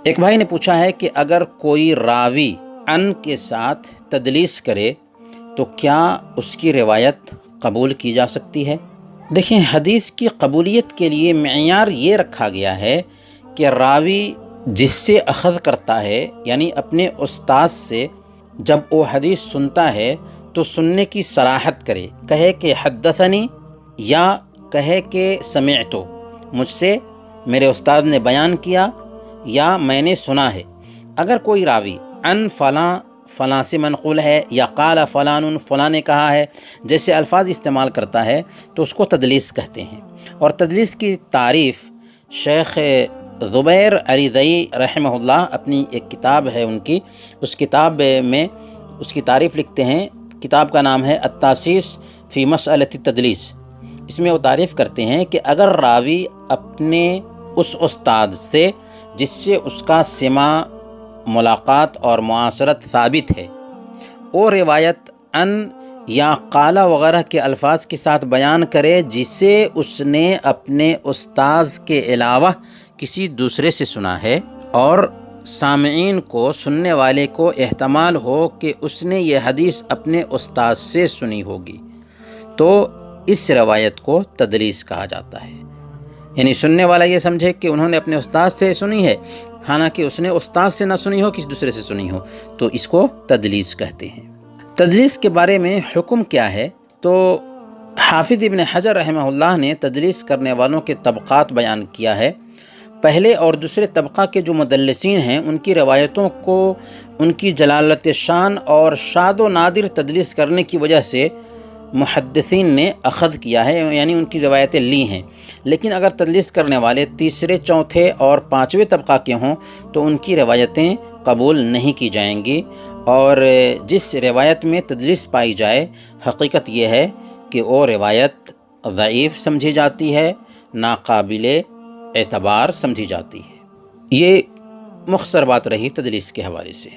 ایک بھائی نے پوچھا ہے کہ اگر کوئی راوی ان کے ساتھ تدلیس کرے تو کیا اس کی روایت قبول کی جا سکتی ہے؟ دیکھیں، حدیث کی قبولیت کے لیے معیار یہ رکھا گیا ہے کہ راوی جس سے اخذ کرتا ہے، یعنی اپنے استاد سے جب وہ حدیث سنتا ہے تو سننے کی صراحت کرے، کہے کہ حدثنی یا کہے کہ سمعتو، مجھ سے میرے استاد نے بیان کیا یا میں نے سنا ہے۔ اگر کوئی راوی ان فلاں فلاں سے منقول ہے یا قال فلان فلاں نے کہا ہے جیسے الفاظ استعمال کرتا ہے تو اس کو تدلیس کہتے ہیں۔ اور تدلیس کی تعریف شیخ زبیر عریضی رحمہ اللہ اپنی ایک کتاب ہے ان کی، اس کتاب میں اس کی تعریف لکھتے ہیں۔ کتاب کا نام ہے التاسیس فی مسئلۃ التدلیس۔ اس میں وہ تعریف کرتے ہیں کہ اگر راوی اپنے اس استاد سے جس سے اس کا سماع، ملاقات اور معاصرت ثابت ہے، وہ روایت ان یا قال وغیرہ کے الفاظ کے ساتھ بیان کرے جسے اس نے اپنے استاذ کے علاوہ کسی دوسرے سے سنا ہے، اور سامعین کو، سننے والے کو احتمال ہو کہ اس نے یہ حدیث اپنے استاذ سے سنی ہوگی، تو اس روایت کو تدلیس کہا جاتا ہے۔ یعنی سننے والا یہ سمجھے کہ انہوں نے اپنے استاد سے سنی ہے، حالانکہ اس نے استاد سے نہ سنی ہو، کسی دوسرے سے سنی ہو، تو اس کو تدلیس کہتے ہیں۔ تدلیس کے بارے میں حکم کیا ہے؟ تو حافظ ابن حجر رحمہ اللہ نے تدلیس کرنے والوں کے طبقات بیان کیا ہے۔ پہلے اور دوسرے طبقہ کے جو مدلسین ہیں ان کی روایتوں کو ان کی جلالت شان اور شاذ و نادر تدلیس کرنے کی وجہ سے محدثین نے اخذ کیا ہے، یعنی ان کی روایتیں لی ہیں۔ لیکن اگر تدلیس کرنے والے تیسرے، چوتھے اور پانچویں طبقہ کے ہوں تو ان کی روایتیں قبول نہیں کی جائیں گی، اور جس روایت میں تدلیس پائی جائے حقیقت یہ ہے کہ وہ روایت ضعیف سمجھی جاتی ہے، ناقابل اعتبار سمجھی جاتی ہے۔ یہ مختصر بات رہی تدلیس کے حوالے سے۔